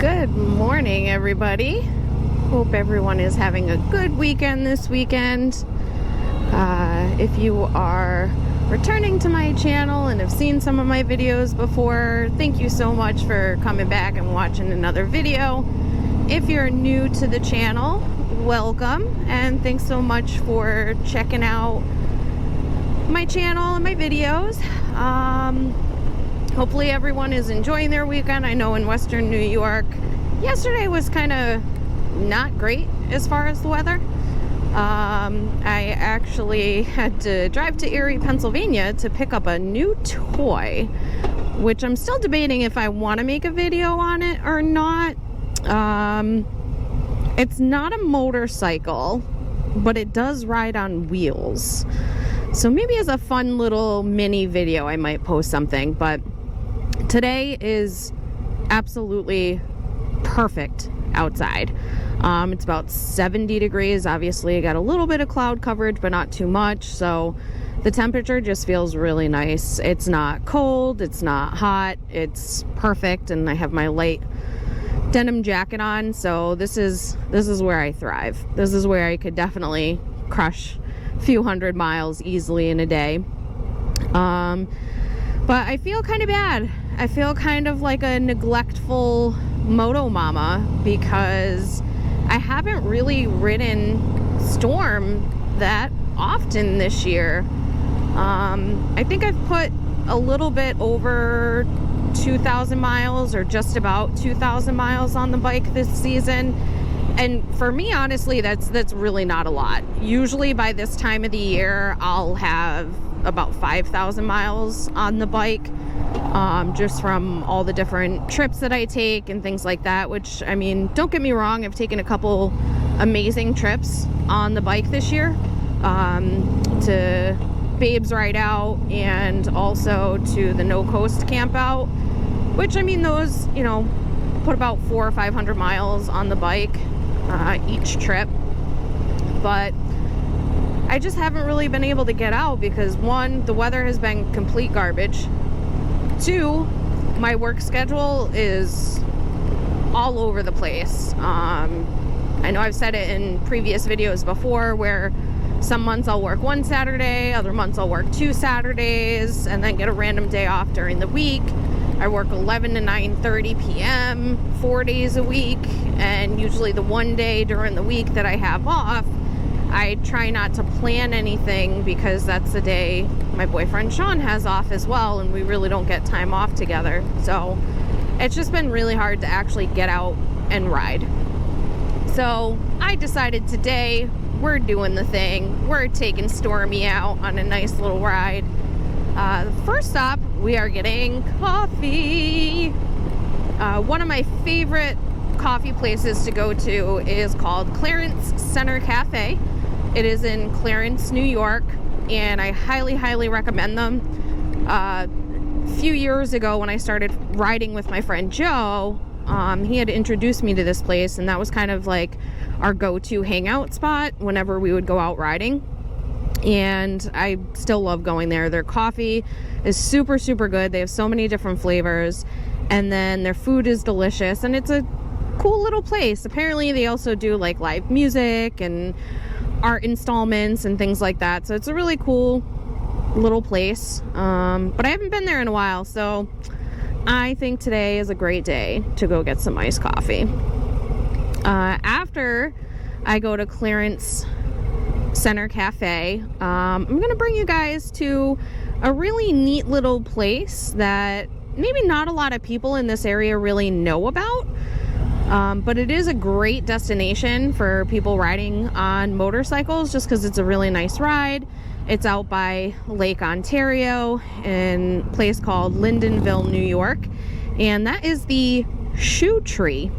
Good morning, everybody. Hope everyone is having a good weekend this weekend. If you are returning to my channel and have seen some of my videos before, thank you so much for coming back and watching another video. If you're new to the channel, welcome, and thanks so much for checking out my channel and my videos. Hopefully everyone is enjoying their weekend. I know in Western New York, yesterday was kind of not great as far as the weather. I actually had to drive to Erie, Pennsylvania to pick up a new toy, which I'm still debating if I want to make a video on it or not. It's not a motorcycle, but it does ride on wheels. So maybe as a fun little mini video, I might post something, but today is absolutely perfect outside. It's about 70 degrees. Obviously, I got a little bit of cloud coverage, but not too much. So the temperature just feels really nice. It's not cold. It's not hot. It's perfect. And I have my light denim jacket on. So this is where I thrive. This is where I could definitely crush a few hundred miles easily in a day. But I feel kind of bad. I feel kind of like a neglectful moto mama because I haven't really ridden Storm that often this year. I think I've put a little bit over 2,000 miles or just about 2,000 miles on the bike this season. And for me, honestly, that's really not a lot. Usually by this time of the year, I'll have about 5,000 miles on the bike, just from all the different trips that I take and things like that, which, I mean, don't get me wrong, I've taken a couple amazing trips on the bike this year, to Babes Ride Out and also to the No Coast Camp Out, which, I mean, those, you know, put about 400 or 500 miles on the bike each trip. But I just haven't really been able to get out because, one, the weather has been complete garbage. Two, my work schedule is all over the place. I know I've said it in previous videos before where some months I'll work one Saturday, other months I'll work 2 Saturdays, and then get a random day off during the week. I work 11 to 9:30 p.m. 4 days a week, and usually the one day during the week that I have off, I try not to plan anything because that's the day my boyfriend Sean has off as well, and we really don't get time off together. So it's just been really hard to actually get out and ride. So I decided today we're doing the thing. We're taking Stormy out on a nice little ride. The first stop, we are getting coffee. One of my favorite coffee places to go to is called Clarence Center Cafe. It is in Clarence, New York, and I highly, highly recommend them. A few years ago when I started riding with my friend Joe, he had introduced me to this place, and that was kind of like our go-to hangout spot whenever we would go out riding. And I still love going there. Their coffee is super, super good. They have so many different flavors, and then their food is delicious, and it's a cool little place. Apparently they also do like live music and art installments and things like that, so it's a really cool little place. But I haven't been there in a while, so I think today is a great day to go get some iced coffee. After I go to Clarence Center Cafe, I'm gonna bring you guys to a really neat little place that maybe not a lot of people in this area really know about. But it is a great destination for people riding on motorcycles just because it's a really nice ride. It's out by Lake Ontario in a place called Lyndonville, New York. And that is the Shoe Tree.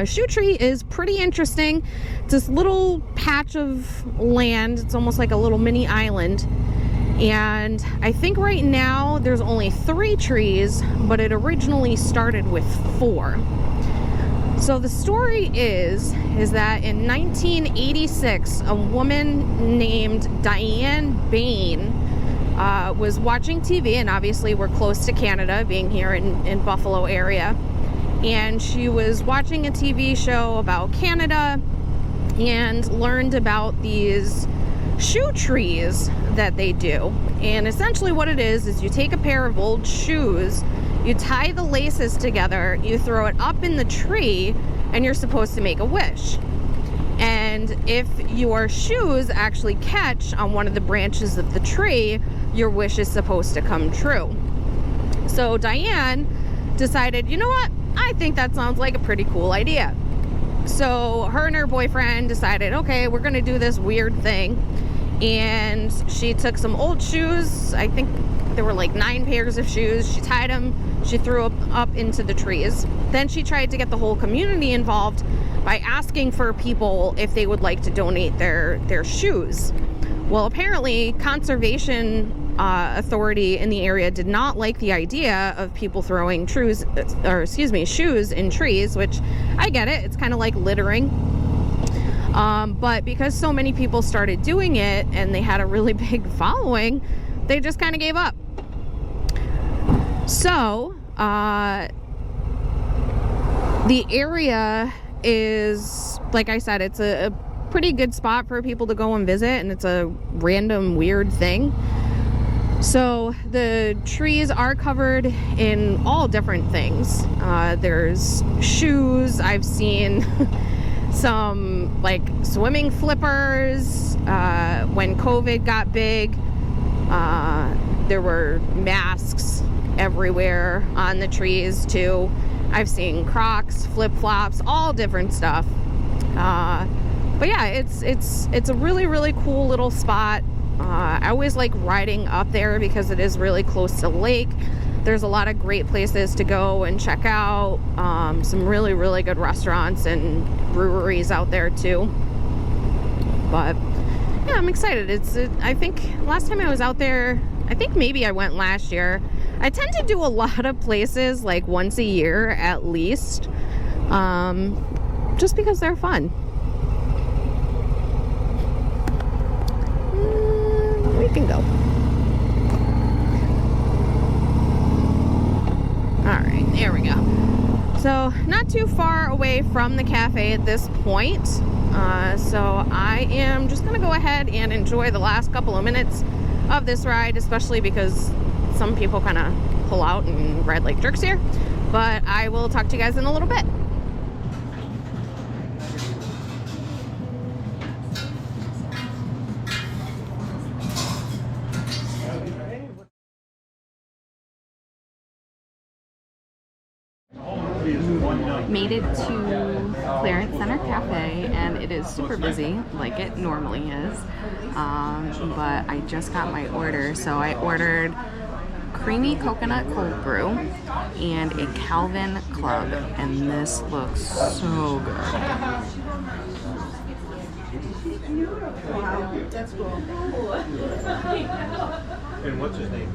Shoe Tree is pretty interesting. It's this little patch of land. It's almost like a little mini island. And I think right now there's only 3 trees, but it originally started with 4. So the story is that in 1986, a woman named Diane Bain was watching TV, and obviously we're close to Canada, being here in Buffalo area, and she was watching a TV show about Canada and learned about these shoe trees that they do. And essentially what it is you take a pair of old shoes, you tie the laces together, you throw it up in the tree, and you're supposed to make a wish. And if your shoes actually catch on one of the branches of the tree, your wish is supposed to come true. So Diane decided, you know what? I think that sounds like a pretty cool idea. So her and her boyfriend decided, okay, we're gonna do this weird thing. And she took some old shoes. I think there were like 9 pairs of shoes. She tied them, she threw them up into the trees. Then she tried to get the whole community involved by asking for people if they would like to donate their shoes. Well, apparently conservation authority in the area did not like the idea of people throwing shoes in trees, which I get it. It's kind of like littering. But because so many people started doing it and they had a really big following, they just kind of gave up. So the area is, like I said, it's a pretty good spot for people to go and visit, and it's a random weird thing. So the trees are covered in all different things. There's shoes. I've seen some like swimming flippers. When COVID got big, there were masks everywhere on the trees too. I've seen Crocs, flip-flops, all different stuff. But yeah, it's a really, really cool little spot. I always like riding up there because it is really close to the lake. There's a lot of great places to go and check out. Some really, really good restaurants and breweries out there too. But yeah, I'm excited. I think last time I was out there, I think maybe I went last year. I tend to do a lot of places like once a year at least, just because they're fun. We can go. All right, there we go. So not too far away from the cafe at this point. So I am just gonna go ahead and enjoy the last couple of minutes of this ride, especially because some people kind of pull out and ride like jerks here. But I will talk to you guys in a little bit. Made it to Clarence Center Cafe, and it is super busy like it normally is, but I just got my order. So I ordered creamy coconut cold brew and a Calvin Club, and this looks so good. Wow, that's cool. And what's his name?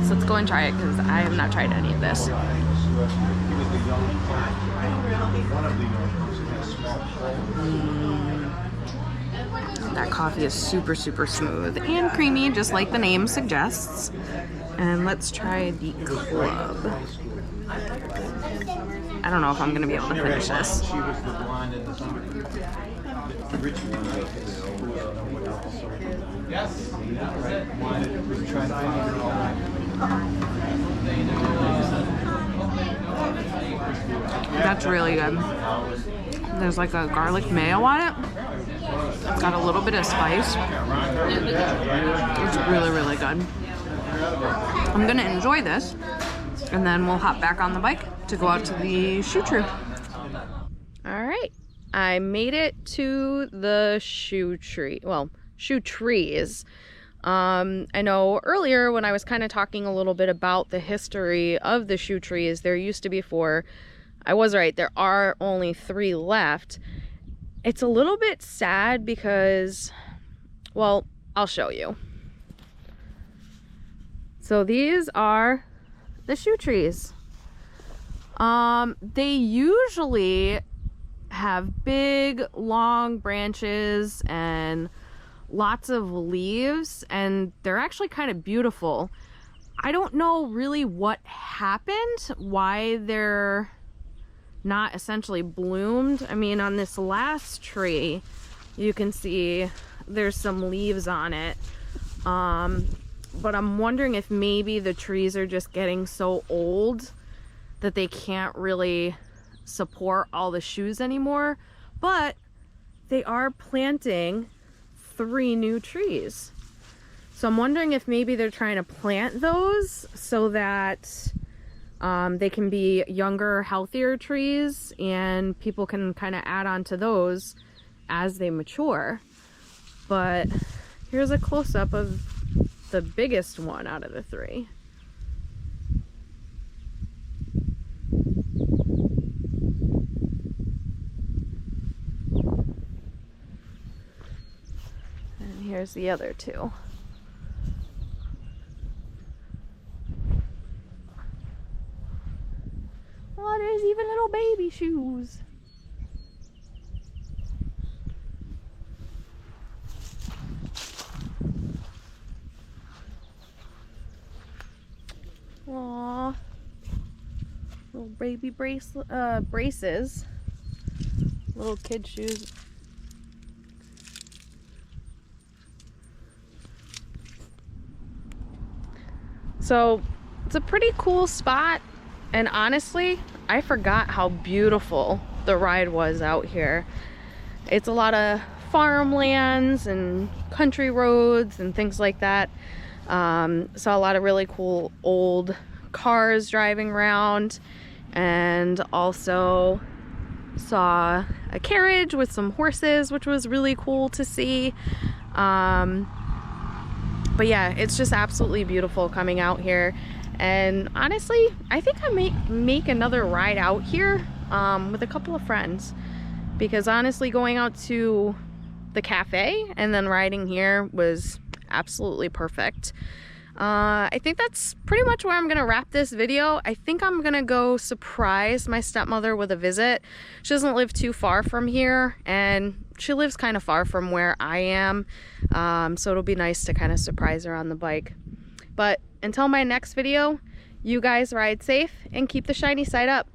So let's go and try it because I have not tried any of this. That coffee is super, super smooth and creamy, just like the name suggests. And let's try the club. I don't know if I'm going to be able to finish this. That's really good. There's like a garlic mayo on it. It's got a little bit of spice. It's really, really good. I'm gonna enjoy this, and then we'll hop back on the bike to go out to the shoe tree. All right, I made it to the shoe tree. Well, shoe trees. I know earlier when I was kind of talking a little bit about the history of the shoe trees, there used to be 4. I was right, there are only 3 left. It's a little bit sad because, well, I'll show you. So these are the shoe trees. They usually have big, long branches and lots of leaves, and they're actually kind of beautiful. I don't know really what happened, why they're not essentially bloomed. I mean, on this last tree, you can see there's some leaves on it. But I'm wondering if maybe the trees are just getting so old that they can't really support all the shoes anymore. But they are planting 3 new trees. So I'm wondering if maybe they're trying to plant those so that they can be younger, healthier trees, and people can kind of add on to those as they mature. But here's a close-up of the biggest one out of the 3. And here's the other 2. Oh, there's even little baby shoes. Aww. Little baby braces. Little kid shoes. So it's a pretty cool spot, and honestly, I forgot how beautiful the ride was out here. It's a lot of farmlands and country roads and things like that. Saw a lot of really cool old cars driving around, and also saw a carriage with some horses, which was really cool to see. But yeah, it's just absolutely beautiful coming out here. And honestly, I think I may make another ride out here with a couple of friends, because honestly, going out to the cafe and then riding here was absolutely perfect. I think that's pretty much where I'm gonna wrap this video. I think I'm gonna go surprise my stepmother with a visit. She doesn't live too far from here, and she lives kind of far from where I am, so it'll be nice to kind of surprise her on the bike. But until my next video, you guys ride safe and keep the shiny side up.